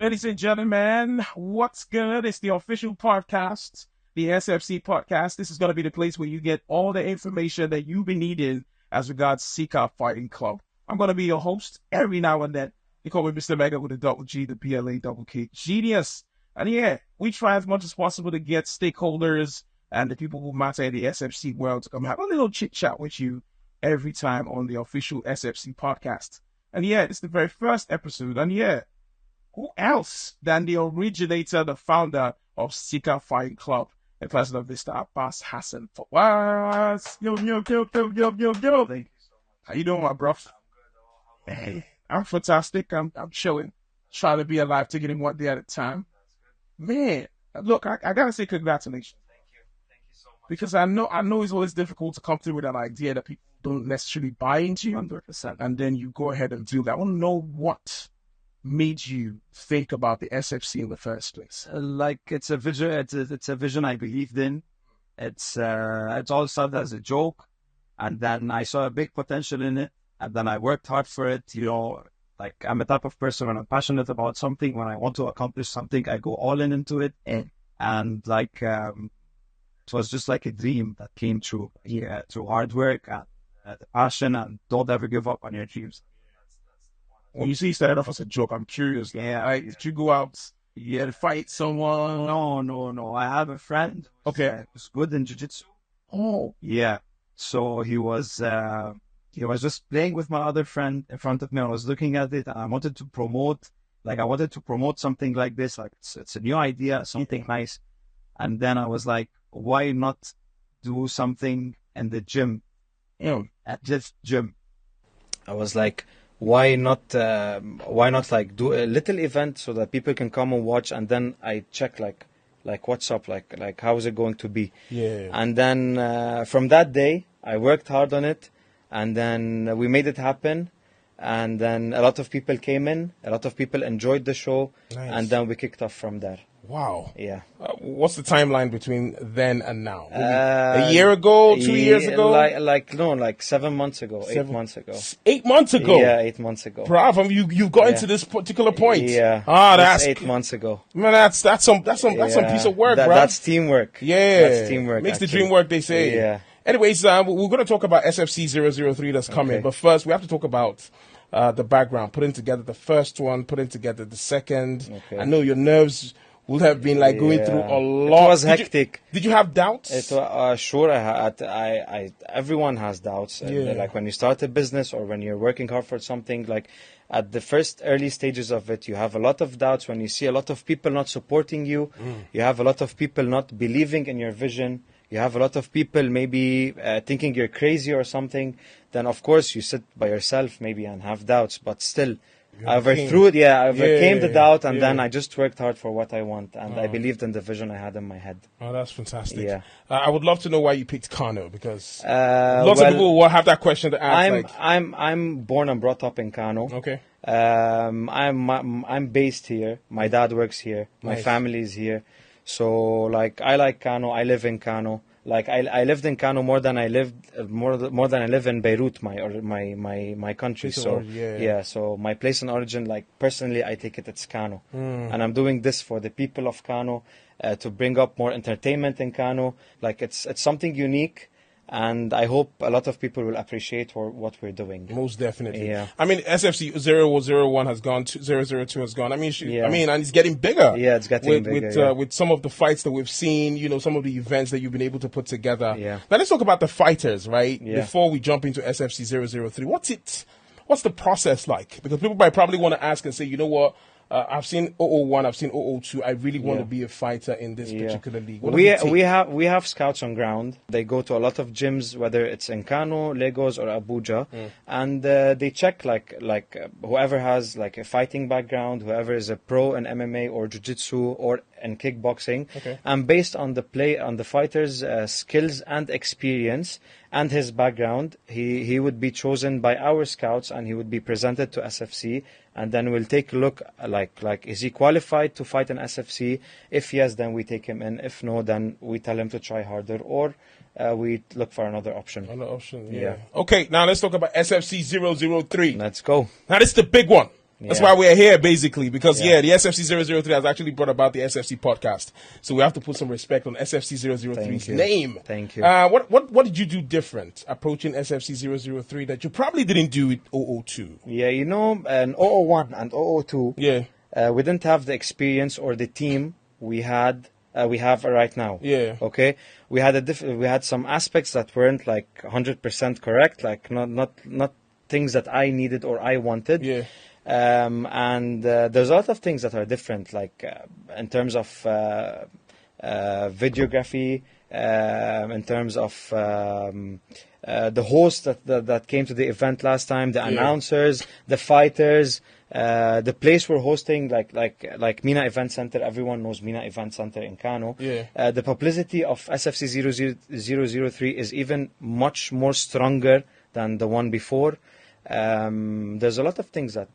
Ladies and gentlemen, what's good? It's the official podcast, the SFC PODCAST. This is going to be the place where you get all the information that you've been needing as regards Sika Fighting Club. I'm going to be your host every now and then. You call me Mr. Mega with a double G, the PLA double K. Genius. And yeah, we try as much as possible to get stakeholders and the people who matter in the SFC world to come have a little chit chat with you every time on the official SFC podcast. And yeah, it's the very first episode. And yeah, who else than the originator, the founder of Sika Fighting Club, the person of Mr. Abbas Hassan Fawaz. Yo. Thank you so much. How you doing, my bro? Hey, I'm fantastic. I'm chilling. Trying to be alive, taking it one day at a time. Man, look, I gotta say congratulations. Thank you so much. Because I know it's always difficult to come through with an idea that people don't necessarily buy into 100%, and then you go ahead and do that. I want to know what made you think about the SFC in the first place. Like it's a vision. It's a vision I believed in. It's all started as a joke, and then I saw a big potential in it, and then I worked hard for it. You know, like I'm a type of person when I'm passionate about something, when I want to accomplish something, I go all in into it, and like it was just like a dream that came true. Yeah, through hard work and the passion, and don't ever give up on your dreams. When you see you started off as a joke, I'm curious. Yeah. Like, did you go out and fight someone? No. I have a friend who's good in jiu-jitsu. Oh. Yeah. So he was just playing with my other friend in front of me. I was looking at it and I wanted to promote something like this. Like it's a new idea, something nice. And then I was like, why not do something in the gym? At just gym. I was like, why not like do a little event so that people can come and watch, and then I check like what's up, like how is it going to be. Yeah. And then from that day I worked hard on it, and then we made it happen, and then a lot of people came in, a lot of people enjoyed the show. Nice. And then we kicked off from there. Wow. Yeah. What's the timeline between then and now? Maybe a year ago, 2 years ago? Like 7 months ago, 8 months ago. 8 months ago? Yeah, 8 months ago. Bravo, you've gotten to this particular point. Yeah. That's 8 months ago. Man, that's some piece of work, bro. That's teamwork. Yeah. That's teamwork. Makes the dream work, they say. Yeah. Anyways, we're going to talk about SFC 003 that's coming. Okay. But first, we have to talk about the background, putting together the first one, putting together the second. Okay. I know your nerves would have been like going through a lot. It was hectic. Did you have doubts? It was sure. Everyone has doubts. Yeah. Like when you start a business or when you're working hard for something, like at the first early stages of it, you have a lot of doubts. When you see a lot of people not supporting you, you have a lot of people not believing in your vision. You have a lot of people maybe thinking you're crazy or something. Then of course you sit by yourself maybe and have doubts, but still. I overcame the doubt, and then I just worked hard for what I want, and I believed in the vision I had in my head. Oh, that's fantastic. Yeah. I would love to know why you picked Kano, because lots of people will have that question to ask. I'm born and brought up in Kano. Okay. I'm based here. My dad works here. My family is here. So like I like Kano. I live in Kano. Like I lived in Kano more than I live in Beirut, my country. So so my place in origin, like personally, I take it's Kano, and I'm doing this for the people of Kano, to bring up more entertainment in Kano. Like it's something unique. And I hope a lot of people will appreciate what we're doing. Most definitely. Yeah. I mean, SFC 001 has gone, 002 has gone. I mean, and it's getting bigger. Yeah, it's getting bigger. With some of the fights that we've seen, some of the events that you've been able to put together. Yeah. Now let's talk about the fighters, right? Yeah. Before we jump into SFC 003, what's the process like? Because people might probably want to ask and say, you know what? I've seen 001, I've seen 002. I really want to be a fighter in this particular league. We have scouts on ground. They go to a lot of gyms, whether it's in Kano, Lagos, or Abuja, and they check like whoever has like a fighting background, whoever is a pro in MMA or jiu-jitsu or in kickboxing, and based on the fighter's skills and experience and his background, he would be chosen by our scouts and he would be presented to SFC. And then we'll take a look, like is he qualified to fight in SFC? If yes, then we take him in. If no, then we tell him to try harder, or we look for another option. Another option, yeah. Okay, now let's talk about SFC 003. Let's go. Now this is the big one. That's Yeah. why we're here, basically, because, Yeah. the SFC 003 has actually brought about the SFC podcast. So we have to put some respect on SFC 003's Thank you. name. Thank you. What did you do different approaching SFC 003 that you probably didn't do with 002? Yeah, you know, in 001 and 002, Yeah, we didn't have the experience or the team we have right now. yeah. Okay, we had some aspects that weren't like 100% correct, like not things that I needed or I wanted. Yeah. And there's a lot of things that are different, like in terms of videography, in terms of the host that came to the event last time, the announcers, the fighters, the place we're hosting, like Mina Event Center. Everyone knows Mina Event Center in Kano. Yeah. The publicity of SFC 003 is even much more stronger than the one before. There's a lot of things that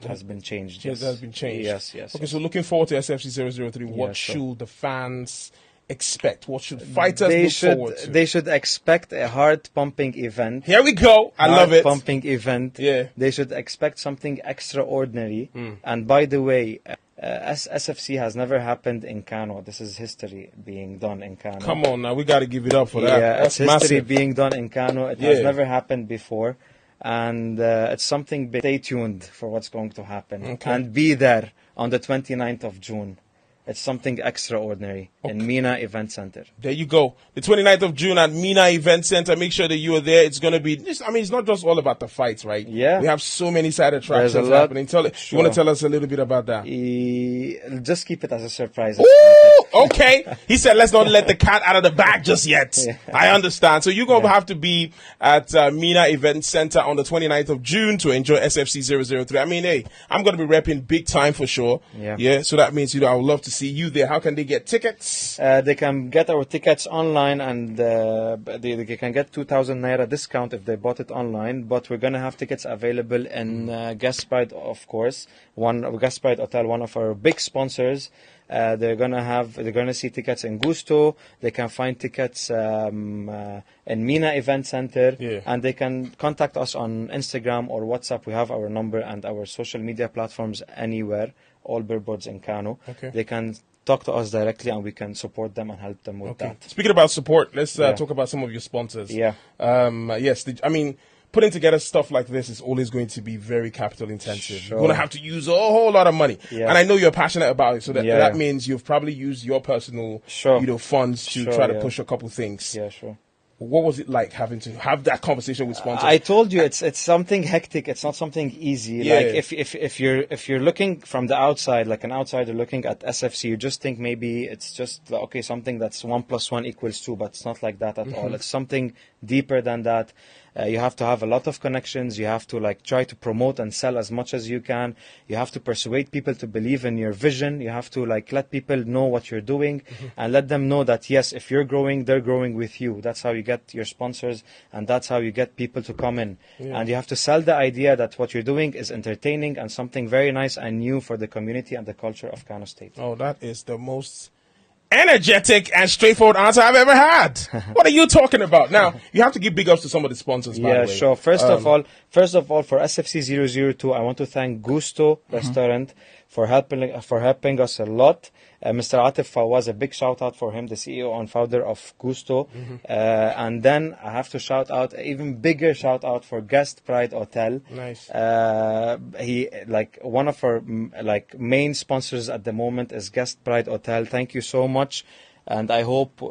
has been changed. Yes, that has been changed. Yes. Okay, so looking forward to SFC 003. What Yeah, sure. should the fans expect? What should fighters look forward to? They should expect a heart-pumping event. Here we go. I love it. Heart-pumping event. Yeah. They should expect something extraordinary. And by the way, SFC has never happened in Kano. This is history being done in Kano. Come on now, we got to give it up for that. Yeah, That's it's history massive. being done in Kano. It has never happened before. And it's something big. Stay tuned for what's going to happen. Okay. And be there on the 29th of June. It's something extraordinary in Mina Event Center. There you go. The 29th of June at Mina Event Center. Make sure that you are there. It's going to be, it's not just all about the fights, right? Yeah. We have so many side attractions There's a lot. happening. You want to tell us a little bit about that? Just keep it as a surprise. Ooh, okay. He said, let's not let the cat out of the bag just yet. Yeah. I understand. So you're going to have to be at Mina Event Center on the 29th of June to enjoy SFC 003. I mean, hey, I'm going to be repping big time for sure. Yeah. So that means, I would love to see you there. How can they get tickets? They can get our tickets online, and they can get 2,000 naira discount if they bought it online. But we're gonna have tickets available in Guest Pride, of course. Guest Pride Hotel, one of our big sponsors. They're gonna see tickets in Gusto. They can find tickets in Mina Event Center, and they can contact us on Instagram or WhatsApp. We have our number and our social media platforms anywhere. All billboards in Kano. Okay. They can talk to us directly, and we can support them and help them with that. Speaking about support, let's talk about some of your sponsors. Yeah. Putting together stuff like this is always going to be very capital intensive. Sure. You're going to have to use a whole lot of money. Yeah. And I know you're passionate about it, so that Yeah. means you've probably used your personal Sure. funds to Sure, try to yeah. push a couple things. Yeah, sure. What was it like having to have that conversation with sponsors? I told you it's something hectic. It's not something easy. Yeah. Like if you're looking from the outside, like an outsider looking at SFC, you just think maybe it's just something that's 1 + 1 = 2, but it's not like that at all. It's something deeper than that. You have to have a lot of connections. You have to try to promote and sell as much as you can. You have to persuade people to believe in your vision. You have to let people know what you're doing and let them know that yes, if you're growing, they're growing with you. That's how you get your sponsors, and that's how you get people to come in. Yeah. And you have to sell the idea that what you're doing is entertaining and something very nice and new for the community and the culture of Kano State. Oh, that is the most energetic and straightforward answer I've ever had. What are you talking about? Now, you have to give big ups to some of the sponsors, by the way. Sure. First of all, for SFC 002, I want to thank Gusto Restaurant for helping us a lot. Mr. Atif Fawaz, a big shout out for him, the CEO and founder of Gusto. And then I have to shout out, even bigger shout out for Guest Pride Hotel. Nice. He one of our main sponsors at the moment is Guest Pride Hotel. Thank you so much. And I hope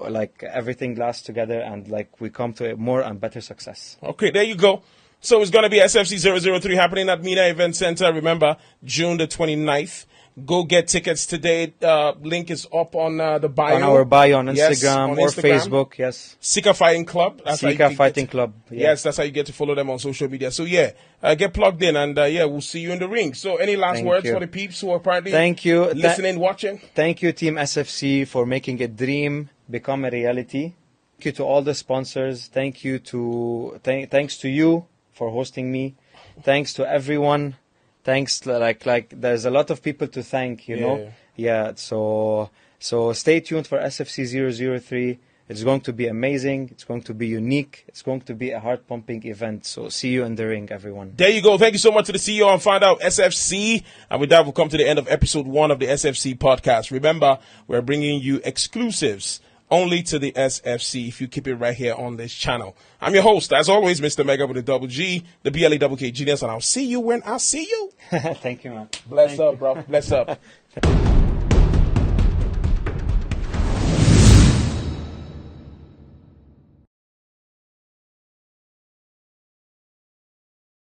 everything lasts together and we come to a more and better success. Okay, there you go. So it's going to be SFC 003 happening at Mina Event Center. Remember, June the 29th. Go get tickets today. Link is up on the bio. On our bio on Instagram, Yes, on or Instagram. Facebook, yes. Sika Fighting Club. That's how you Sika can Fighting get- Club. Yeah. Yes, that's how you get to follow them on social media. So get plugged in, and we'll see you in the ring. So any last Thank words you. for the peeps who are apparently Thank you. listening, watching? Thank you, Team SFC, for making a dream become a reality. Thank you to all the sponsors. Thanks to you for hosting me. Thanks to everyone. Thanks, there's a lot of people to thank, you know. Yeah. So stay tuned for SFC 003. It's going to be amazing. It's going to be unique. It's going to be a heart-pumping event. So see you in the ring, everyone. There you go. Thank you so much to the CEO and founder of SFC. And with that, we'll come to the end of episode 1 of the SFC podcast. Remember, we're bringing you exclusives only to the SFC if you keep it right here on this channel. I'm your host, as always, Mr. Mega with a double G, the BLEKK Genius, and I'll see you when I see you. Thank you, man. Bless up, bro. Bless up.